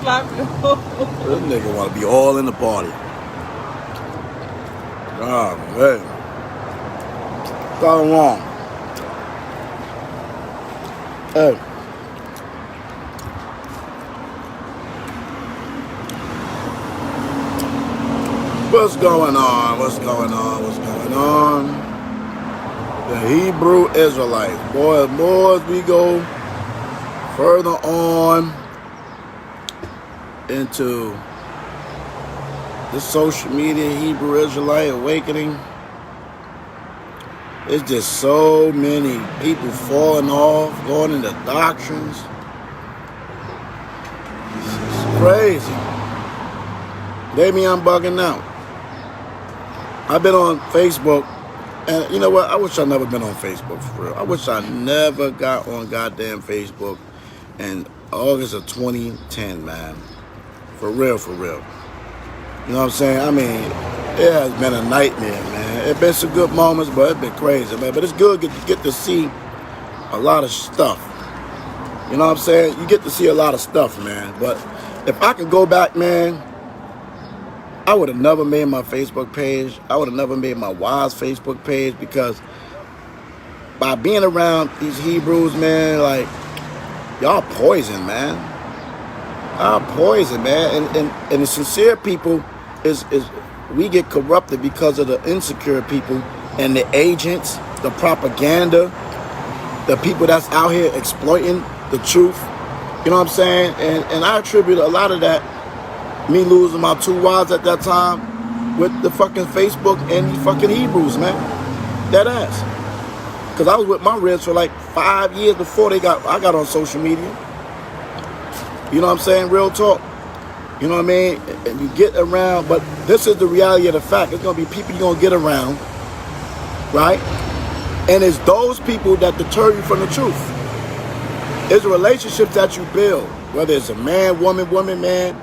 This nigga want to be all in the party. Oh, man. Something wrong. Hey. What's going on? What's going on? What's going on? The Hebrew Israelites. Boy, more as we go further on into the social media Hebrew Israelite awakening, it's just so many people falling off, going into doctrines. It's crazy. Maybe I'm bugging out. I've been on Facebook, and you know what? I wish I never been on Facebook for real. I wish I never got on goddamn Facebook in August of 2010, man. For real, for real. You know what I'm saying? I mean, it has been a nightmare, man. It's been some good moments, but it's been crazy, man. But it's good to get to see a lot of stuff. You know what I'm saying? You get to see a lot of stuff, man. But if I could go back, man, I would have never made my Facebook page. I would have never made my Wise Facebook page, because by being around these Hebrews, man, like, y'all poison, man. Y'all poison, man. And the sincere people is we get corrupted because of the insecure people and the agents, the propaganda, the people that's out here exploiting the truth. You know what I'm saying? And I attribute a lot of that, me losing my 2 wives at that time, with the fucking Facebook and the fucking Hebrews, man. Dead ass. Because I was with my ribs for like 5 years before I got on social media. You know what I'm saying? Real talk. You know what I mean? And you get around, but this is the reality of the fact. There's going to be people you're going to get around, right? And it's those people that deter you from the truth. It's the relationships that you build, whether it's a man, woman, man.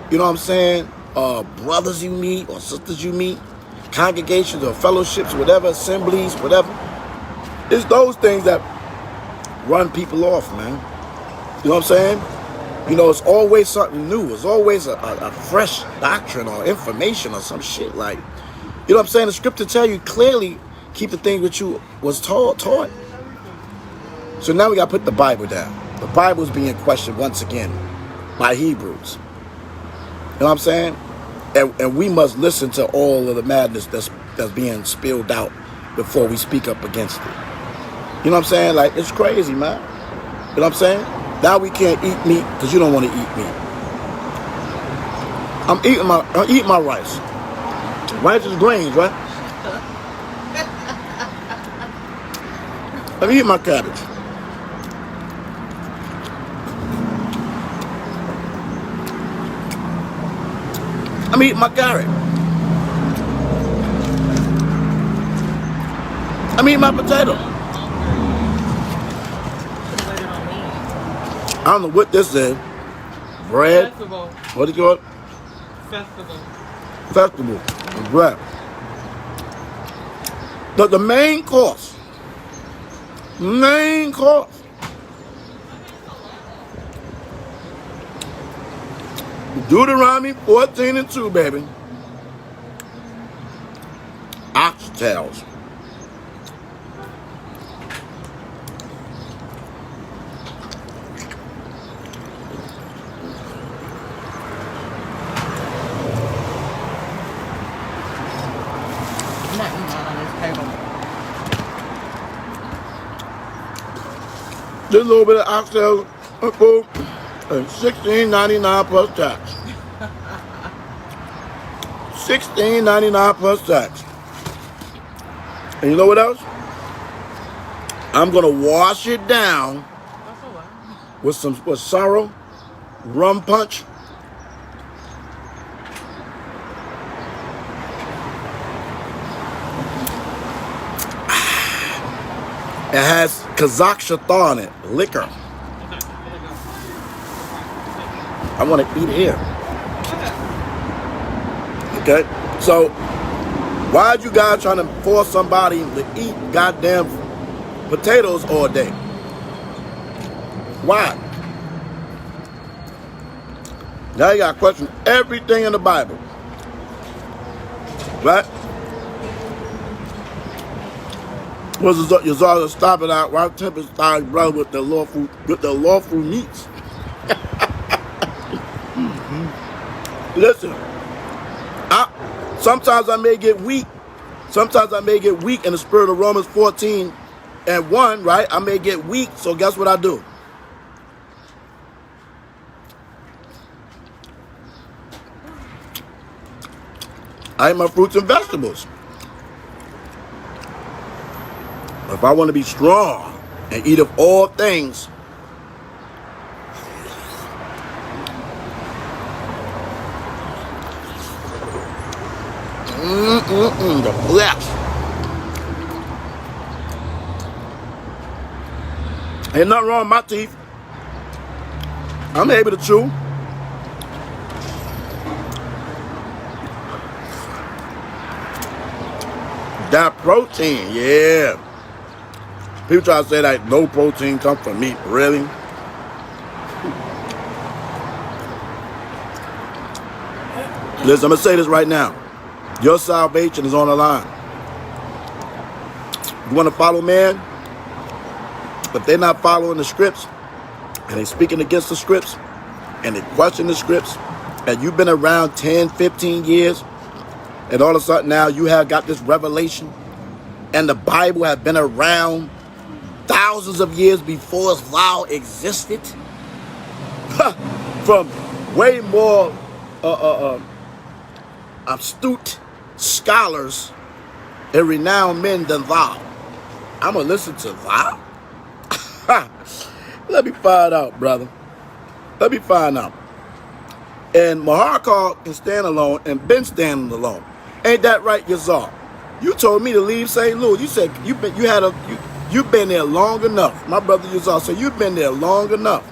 You know what I'm saying? Brothers you meet or sisters you meet, congregations or fellowships, whatever, assemblies, whatever. It's those things that run people off, man. You know what I'm saying? You know, it's always something new. It's always a fresh doctrine or information or some shit. Like, you know what I'm saying? The scripture tell you clearly, keep the things that you was taught. So now we got to put the Bible down. The Bible's being questioned once again by Hebrews. You know what I'm saying? And we must listen to all of the madness that's being spilled out before we speak up against it. You know what I'm saying? Like, it's crazy, man. You know what I'm saying? Now we can't eat meat because you don't want to eat meat. I'm eating my rice. Rice is grains, right? I'm eating my cabbage. I'm eating my carrot. I'm eating my potato. I don't know what this is. Bread. Festival. What do you call it? Festival. Festival. Bread. The main course. Main course. Deuteronomy 14:2, baby. Oxtails. Just a little bit of oxtails food and $16.99 plus tax. $16.99 plus tax. And you know what else? I'm gonna wash it down with some sorrow, rum punch. It has Kazakhstan in it, liquor. I want to eat here. Okay? So, why are you guys trying to force somebody to eat goddamn potatoes all day? Why? Now you got to question everything in the Bible. Right? Was Yazar stop it out? Why tempest thy brother with the lawful meats? Listen, sometimes I may get weak. Sometimes I may get weak in the spirit of Romans 14:1, right? I may get weak, so guess what I do? I eat my fruits and vegetables. If I want to be strong and eat of all things, the flesh. Ain't nothing wrong with my teeth. I'm able to chew. That protein, yeah. People try to say that no protein comes from meat. Really? Listen, I'm going to say this right now. Your salvation is on the line. You want to follow man? But they're not following the scripts, and they're speaking against the scripts, and they question the scripts, and you've been around 10, 15 years, and all of a sudden now you have got this revelation, and the Bible has been around thousands of years before thou existed. From way more astute scholars and renowned men than thou. I'm going to listen to thou? Let me find out, brother. Let me find out. And MAHARAWCHAA can stand alone and been standing alone. Ain't that right, Yazar? You told me to leave St. Louis. You said you've been there long enough. My brother Yazar said you've been there long enough.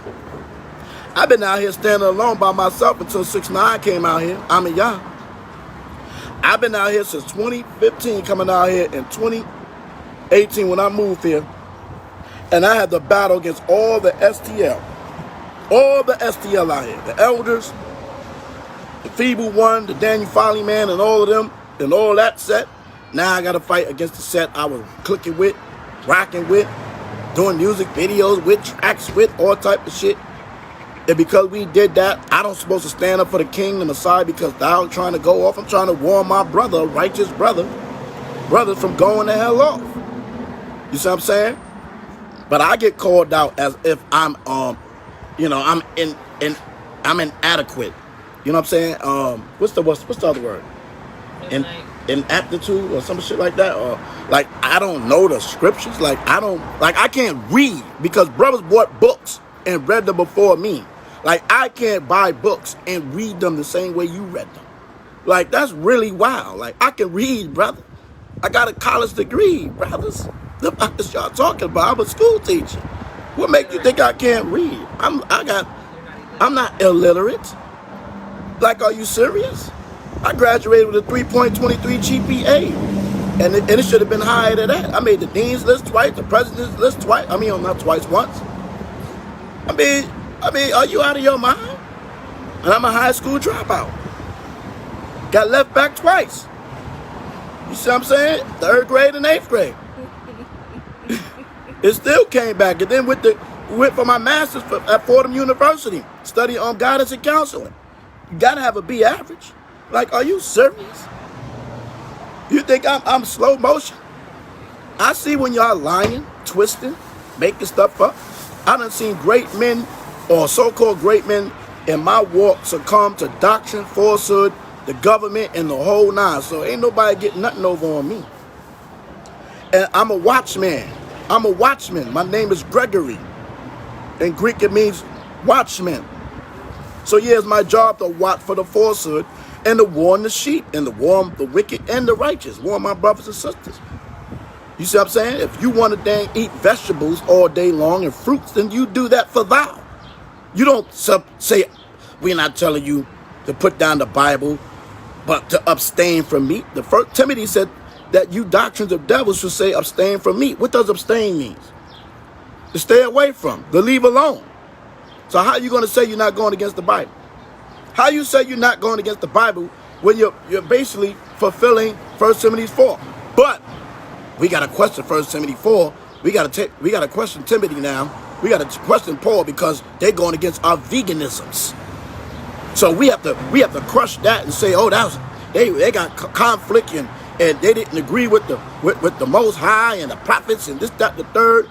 I've been out here standing alone by myself until 6ix9ine came out here. I'm a Yah. I've been out here since 2015, coming out here in 2018 when I moved here. And I had to battle against all the STL. All the STL out here. The elders, the feeble one, the Daniel Foley man, and all of them, and all that set. Now I got to fight against the set I was clicking with, rocking with, doing music videos with, tracks with, all type of shit. And because we did that, I don't supposed to stand up for the king, the Messiah, because thou trying to go off. I'm trying to warn my brother, righteous brothers from going the hell off. You see what I'm saying? But I get called out as if I'm, you know, I'm inadequate. You know what I'm saying? What's the other word? Inaptitude or some shit like that, or like I don't know the scriptures. Like I can't read because brothers bought books and read them before me. Like I can't buy books and read them the same way you read them. Like that's really wild. Like I can read, brother. I got a college degree, brothers. The fuck is y'all talking about? I'm a school teacher. What makes you think I can't read? I'm not illiterate. Like, are you serious? I graduated with a 3.23 GPA, and it should have been higher than that. I made the dean's list twice, the president's list twice. I mean, not twice, once. I mean, are you out of your mind? And I'm a high school dropout. Got left back twice. You see what I'm saying? 3rd grade and 8th grade. It still came back, and then went for my master's at Fordham University, studying guidance and counseling. You gotta have a B average. Like, are you serious? You think I'm slow motion? I see when y'all lying, twisting, making stuff up. I done seen great men or so-called great men in my walk succumb to doctrine, falsehood, the government, and the whole nine. So ain't nobody getting nothing over on me. And I'm a watchman. I'm a watchman. My name is Gregory. In Greek, it means watchman. So yeah, it's my job to watch for the falsehood and to warn the sheep and to warn the wicked and the righteous. Warn my brothers and sisters. You see what I'm saying? If you want to dang eat vegetables all day long and fruits, then you do that for thou. You don't say, we're not telling you to put down the Bible, but to abstain from meat. The first Timothy said that you doctrines of devils should say abstain from meat. What does abstain mean? To stay away from, to leave alone. So how are you going to say you're not going against the Bible? How you say you're not going against the Bible when you're basically fulfilling 1 Timothy 4? But we got to question 1 Timothy 4. We got to question Timothy now. We got to question Paul because they're going against our veganisms. So we have to crush that and say, oh, that was they got conflict and they didn't agree with the Most High and the prophets and this, that, the third,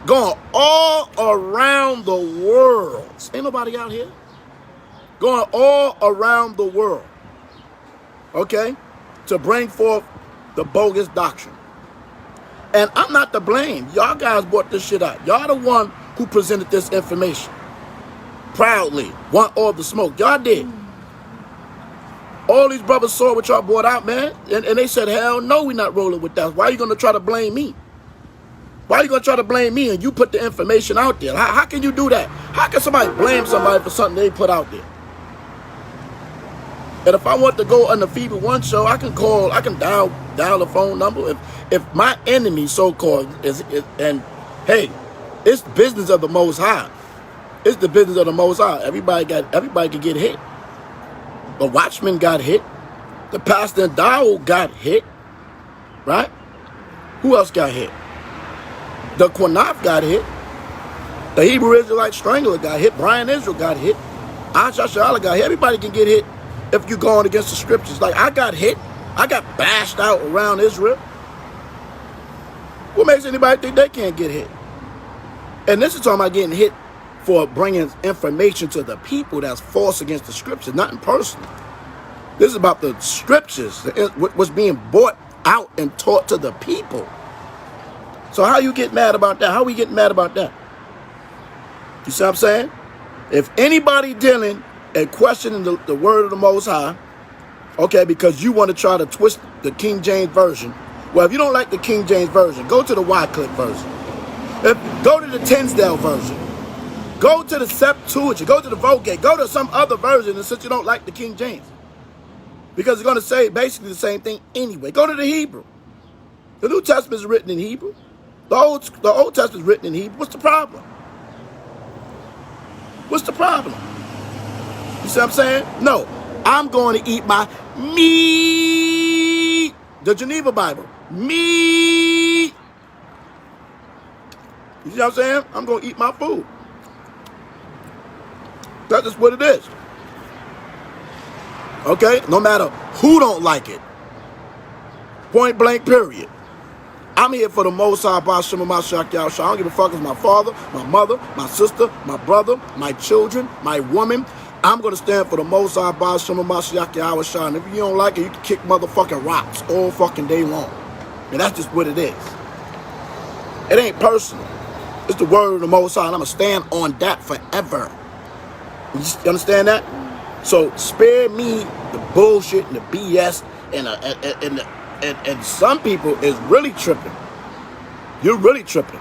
going all around the world. Ain't nobody out here. Going all around the world, okay, to bring forth the bogus doctrine. And I'm not to blame. Y'all guys brought this shit out. Y'all the one who presented this information. Proudly. Want all the smoke. Y'all did. All these brothers saw what y'all brought out, man. And they said, hell no, we not rolling with that. Why are you going to try to blame me? Why are you going to try to blame me and you put the information out there? How can you do that? How can somebody blame somebody for something they put out there? And if I want to go on the Fever One show, I can dial the phone number. If my enemy, so-called, is, and hey, it's business of the Most High. It's the business of the Most High. Everybody can get hit. The watchman got hit. The pastor and Dow got hit. Right? Who else got hit? The Quanaf got hit. The Hebrew Israelite strangler got hit. Brian Israel got hit. Ashashala got hit. Everybody can get hit if you're going against the scriptures. Like, I got hit. I got bashed out around Israel. What makes anybody think they can't get hit? And this is talking about getting hit for bringing information to the people that's false against the scriptures, nothing personal. This is about the scriptures, what's being brought out and taught to the people. So how you get mad about that? How we getting mad about that? You see what I'm saying? If anybody dealing and questioning the word of the Most High, okay, because you want to try to twist the King James Version, well, if you don't like the King James Version, go to the Wycliffe version. Go to the Tinsdale version. Go to the Septuagint. Go to the Vulgate. Go to some other version since you don't like the King James. Because it's going to say basically the same thing anyway. Go to the Hebrew. The New Testament is written in Hebrew. The Old Testament is written in Hebrew. What's the problem? What's the problem? You see what I'm saying? No. I'm going to eat my meat. The Geneva Bible. Meat. You see what I'm saying? I'm going to eat my food. That's just what it is. Okay? No matter who don't like it. Point blank, period. I'm here for the Most High, MASHAYACH. I don't give a fuck if it's my father, my mother, my sister, my brother, my children, my woman. I'm going to stand for the Most High, MASHAYACH. And if you don't like it, you can kick motherfucking rocks all fucking day long. And that's just what it is. It ain't personal. It's the word of the Most High, and I'm going to stand on that forever. You understand that? So spare me the bullshit and the BS and some people is really tripping. You're really tripping.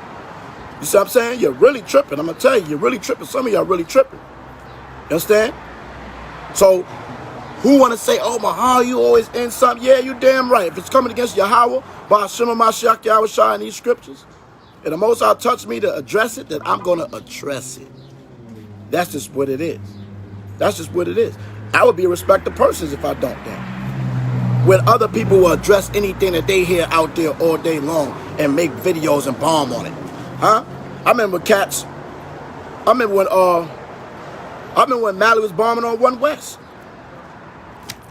You see what I'm saying? You're really tripping. I'm going to tell you, you're really tripping. Some of y'all really tripping. You understand? So who want to say, oh, Mahal, you always in something? Yeah, you damn right. If it's coming against YAHAWAH, MASHAYACH in these scriptures, and the Most High touched me to address it, then I'm going to address it. That's just what it is. That's just what it is. I would be a respected person if I don't then. When other people will address anything that they hear out there all day long and make videos and bomb on it. Huh? I remember cats. I remember when Mally was bombing on 1 West.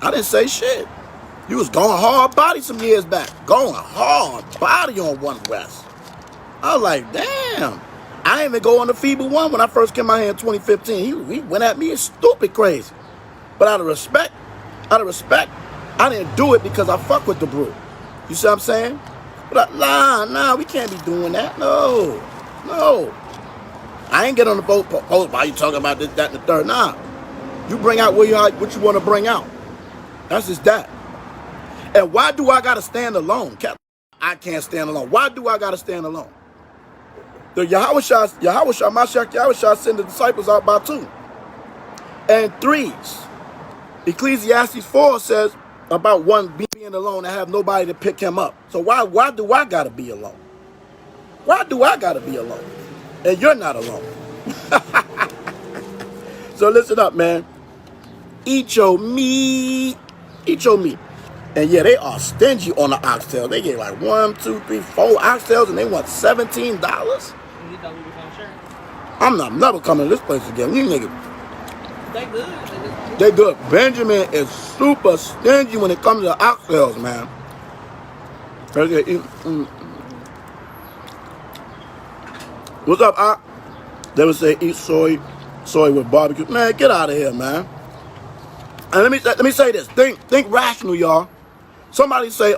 I didn't say shit. You was going hard body some years back. Going hard body on 1 West. I was like, damn. I didn't even go on the Feeble One when I first came out here in 2015. He went at me stupid crazy. But out of respect, I didn't do it because I fuck with the brew. You see what I'm saying? But nah, we can't be doing that. No. I ain't get on the boat post. Why you talking about this, that, and the third? Nah. You bring out what you want to bring out. That's just that. And why do I gotta stand alone? I can't stand alone. Why do I gotta stand alone? The YAHAWASHI, MASHAYACH send the disciples out by 2 and 3s. Ecclesiastes 4 says about 1 being alone and have nobody to pick him up. So why do I gotta be alone? Why do I gotta be alone? And you're not alone. So listen up, man. eat your meat. Eat your meat. And yeah, they are stingy on the oxtails. They get like 1, 2, 3, 4 oxtails, and they want $17. I'm never coming to this place again. You niggas. They good. They good. Benjamin is super stingy when it comes to oxtails, man. What's up, Ock? They would say eat soy with barbecue. Man, get out of here, man. And let me say this. Think rational, y'all. Somebody say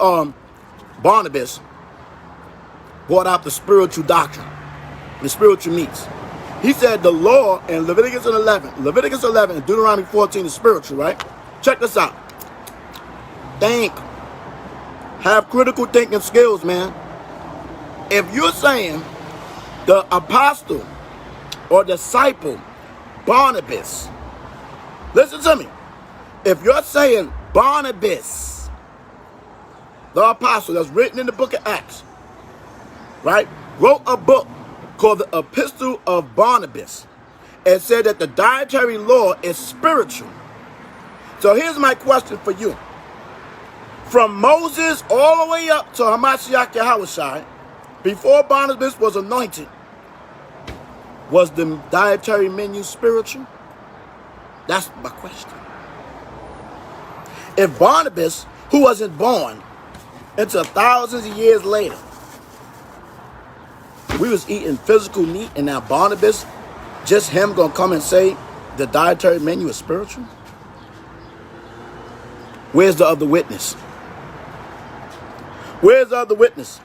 Barnabas brought out the spiritual doctrine, the spiritual meats. He said the law in Leviticus 11 and Deuteronomy 14 is spiritual, right? Check this out. Think. Have critical thinking skills, man. If you're saying the apostle or disciple Barnabas, listen to me. If you're saying Barnabas, the apostle that's written in the book of Acts, right, wrote a book called the Epistle of Barnabas and said that the dietary law is spiritual. So here's my question for you. From Moses all the way up to MASHAYACH YAHAWASHI, before Barnabas was anointed, was the dietary menu spiritual? That's my question. If Barnabas, who wasn't born until thousands of years later, we was eating physical meat, and now Barnabas, just him gonna come and say the dietary menu is spiritual? Where's the other witness? Where's the other witness?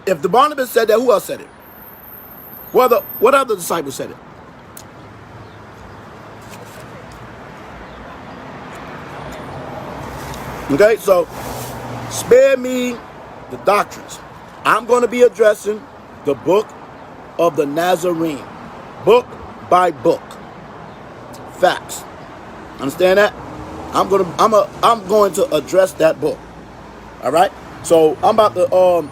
If the Barnabas said that, who else said it? What other disciples said it? Okay, so spare me the doctrines. I'm going to be addressing the book of the Nazarene, book by book. Facts. Understand that? I'm going to address that book. All right. So I'm about to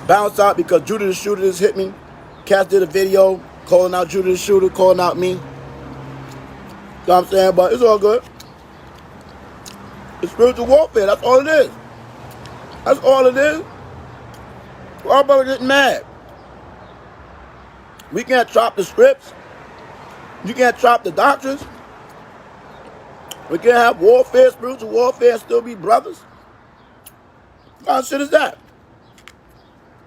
bounce out because Judah the Shooter just hit me. Cass did a video calling out Judah the Shooter, calling out me. You know what I'm saying? But it's all good. It's spiritual warfare. That's all it is. That's all it is. We're all about getting mad. We can't chop the scripts. You can't chop the doctrines. We can't have warfare, spiritual warfare, and still be brothers. What kind of shit is that?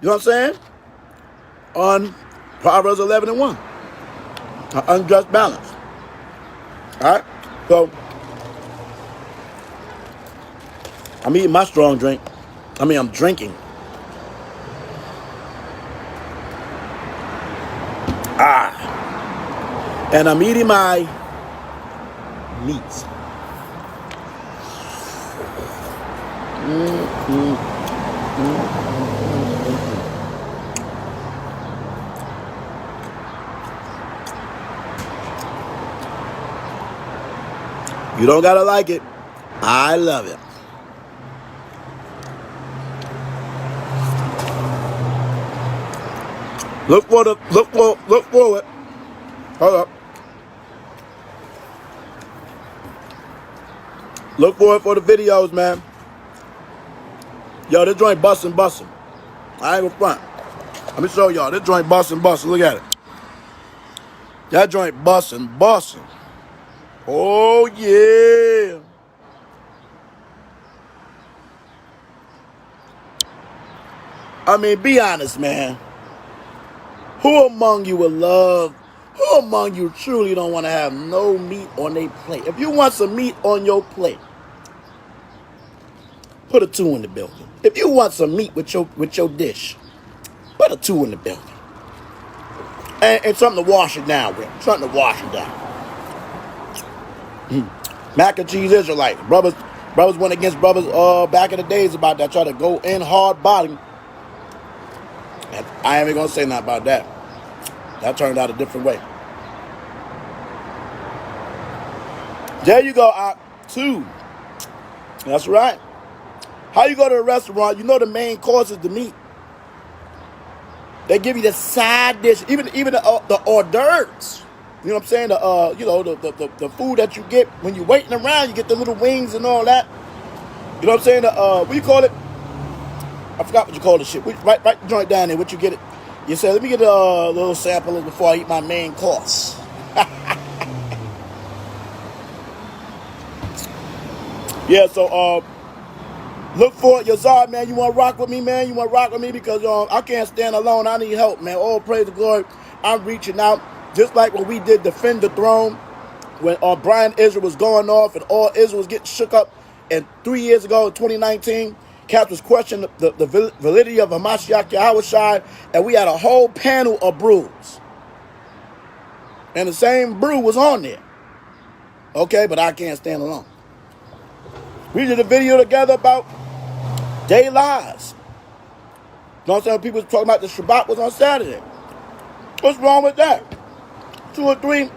You know what I'm saying? On Proverbs 11 and 1. An unjust balance. All right? So, I'm eating my strong drink. I'm drinking. And I'm eating my meats. You don't gotta like it. I love it. Look forward. Hold up. Look forward for the videos, man. Yo, this joint bustin'. I ain't gonna front. Let me show y'all. This joint bustin'. Look at it. That joint bustin'. Oh, yeah. I mean, be honest, man. Who among you will love? Who among you truly don't want to have no meat on their plate? If you want some meat on your plate, put a 2 in the building. If you want some meat with your dish, put a 2 in the building. And something to wash it down with. Mac and cheese Israelites. Brothers went against brothers back in the days about that. Try to go in hard body. And I ain't even gonna say nothing about that. That turned out a different way. There you go, Ock. 2. That's right. How you go to a restaurant, you know the main course is the meat. They give you the side dish, even the hors d'oeuvres. You know You know what I'm saying? You know, the food that you get when you're waiting around, you get the little wings and all that. You know what I'm saying? What do you call it? I forgot what you call the shit. Right the joint down there. What you get it? You say, let me get a little sample before I eat my main course. Yeah, so look for it, Yazar, man. You want to rock with me, man? You want to rock with me because I can't stand alone. I need help, man. All praise the glory. I'm reaching out. Just like when we did Defend the Throne, when Brian Israel was going off and all Israel was getting shook up. And 3 years ago, in 2019, Cap was questioning the validity of MASHAYACH YAHAWASHI, and we had a whole panel of brews. And the same brew was on there. Okay, but I can't stand alone. We did a video together about day lives. You know what I'm saying? People talking about the Shabbat was on Saturday. What's wrong with that? 2 or 3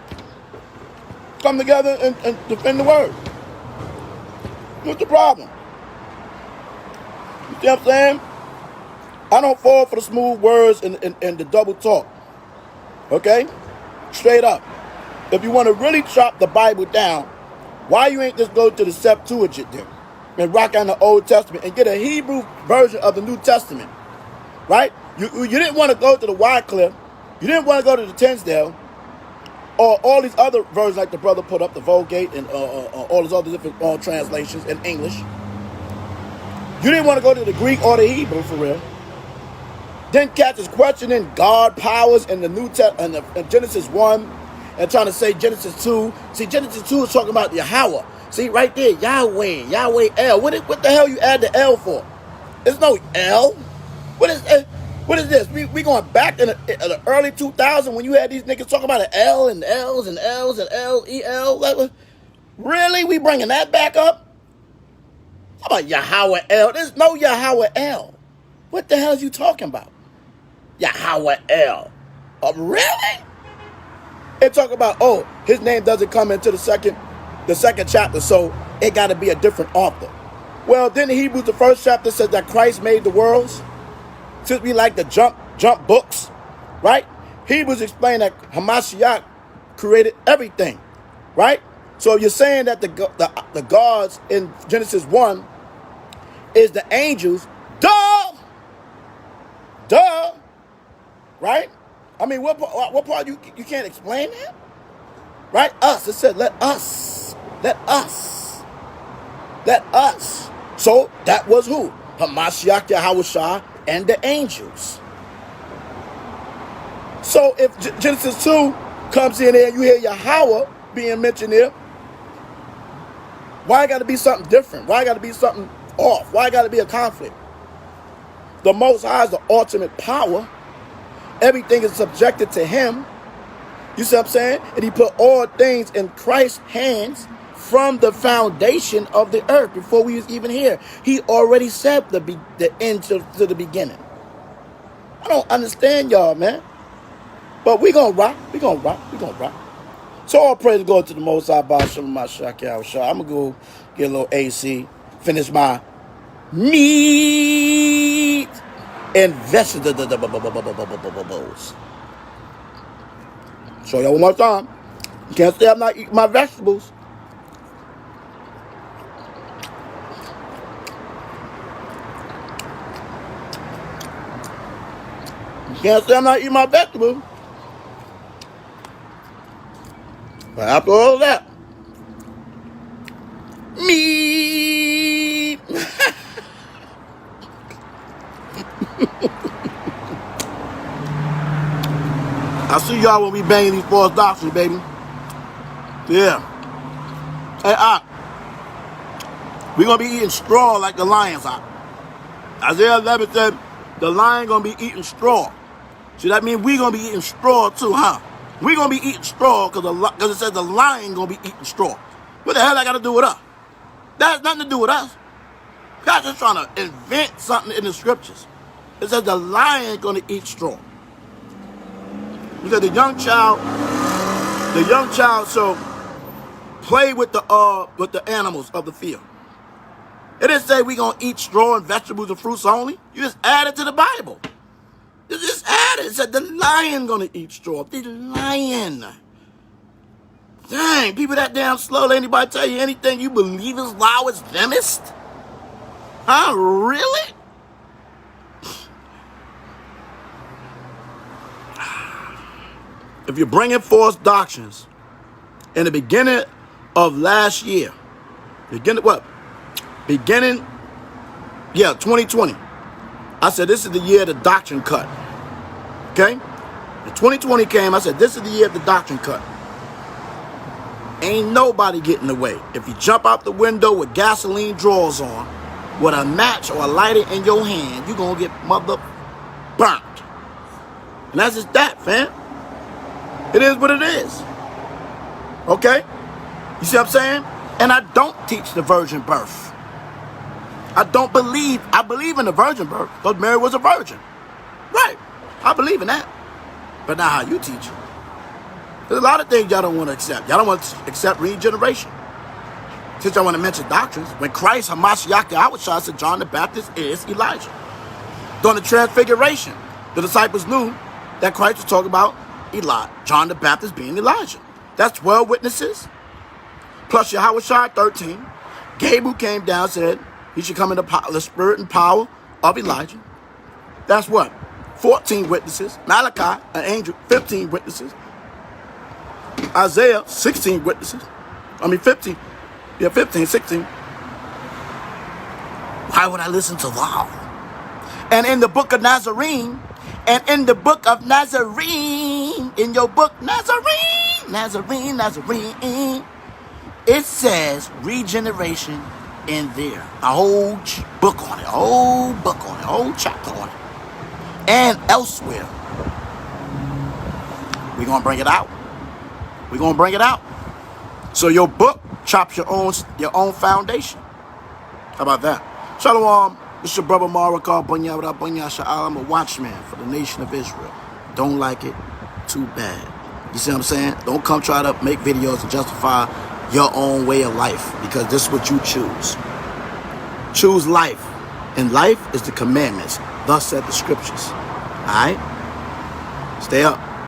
come together and defend the word. What's the problem? You see what I'm saying? I don't fall for the smooth words and the double talk. Okay? Straight up. If you want to really chop the Bible down, why you ain't just go to the Septuagint then and rock on the Old Testament and get a Hebrew version of the New Testament, right? You didn't want to go to the Wycliffe. You didn't want to go to the Tinsdale or all these other versions like the brother put up, the Vulgate and all these other different translations in English. You didn't want to go to the Greek or the Hebrew for real. Then Cat is questioning God powers in the New Testament and Genesis 1 and trying to say Genesis 2. See, Genesis 2 is talking about Yahawah. See, right there, Yahweh, Yahweh L. What the hell you add the L for? There's no L. What is this? We going back in the early 2000s when you had these niggas talking about an L and L's and L's and L, E-L. Really? We bringing that back up? How about Yahawah L? There's no Yahawah L. What the hell is you talking about? Yahawah L. Really? They talk about, oh, his name doesn't come into the second chapter, so it got to be a different author. Well, then in Hebrews, the first chapter says that Christ made the worlds. Since we like to jump books, right? Hebrews explain that HaMashiach created everything, right? So you're saying that the gods in Genesis 1 is the angels. Duh, right? I mean, what part you can't explain that? Right? Us. It said, let us. So that was who? HaMashiach YAHAWASHI and the angels. So if Genesis 2 comes in there and you hear Yahawah being mentioned there, why got to be something different? Why got to be something off? Why got to be a conflict? The Most High is the ultimate power. Everything is subjected to him. You see what I'm saying? And he put all things in Christ's hands from the foundation of the earth before we was even here. He already said the end to the beginning. I don't understand y'all, man. But we gonna rock. So all praise go to the Most High, MASHAYACH YAHAWASHI. I'm gonna go get a little AC, finish my meat and vegetables. Show y'all one more time. You can't say I'm not eating my vegetables. You can't say I'm not eating my vegetables. But after all of that, meat. I see y'all when we banging these false doctrines, baby. Yeah. Hey, we're going to be eating straw like the lions are. Isaiah 11 said the lion going to be eating straw. So that means we're going to be eating straw too, huh? We're going to be eating straw because it says the lion going to be eating straw. What the hell that got to do with us? That has nothing to do with us. God's just trying to invent something in the scriptures. It says the lion going to eat straw. Because the young child shall play with the animals of the field. It didn't say we gonna eat straw and vegetables and fruits only. You just add it to the Bible. You just add it. It said the lion gonna eat straw. The lion. Dang, people that damn slow. Let anybody tell you anything you believe is law is venomist? Huh? Really? If you're bringing false doctrines in the beginning of last year, beginning, 2020. I said, this is the year of the doctrine cut. Okay? When 2020 came, I said, this is the year of the doctrine cut. Ain't nobody getting away. If you jump out the window with gasoline drawers on, with a match or a lighter in your hand, you're going to get mother burnt. And that's just that, fam. It is what it is. Okay? You see what I'm saying? And I don't teach the virgin birth. I believe in the virgin birth because Mary was a virgin. Right. I believe in that. But not how you teach it. There's a lot of things y'all don't want to accept. Y'all don't want to accept regeneration. Since y'all want to mention doctrines, when Christ, MASHAYACH, YAHAWASHI said John the Baptist is Elijah. During the transfiguration, the disciples knew that Christ was talking about John the Baptist being Elijah. That's 12 witnesses. Plus YAHAWASHI, 13. Gabriel came down and said he should come in the spirit and power of Elijah. That's what? 14 witnesses. Malachi, an angel, 15 witnesses. Isaiah, 16 witnesses. 15. Yeah, 15, 16. Why would I listen to thou? And in the book of Nazarene, in your book, Nazarene, it says regeneration in there. A whole book on it, a whole chapter on it. And elsewhere. We're going to bring it out. So your book chops your own foundation. How about that? Shalom. This is your brother MAHARAWCHAA. I'm a watchman for the nation of Israel. Don't like it? Too bad. You see what I'm saying? Don't come try to make videos and justify your own way of life because this is what you choose. Choose life. And life is the commandments. Thus said the scriptures. All right? Stay up.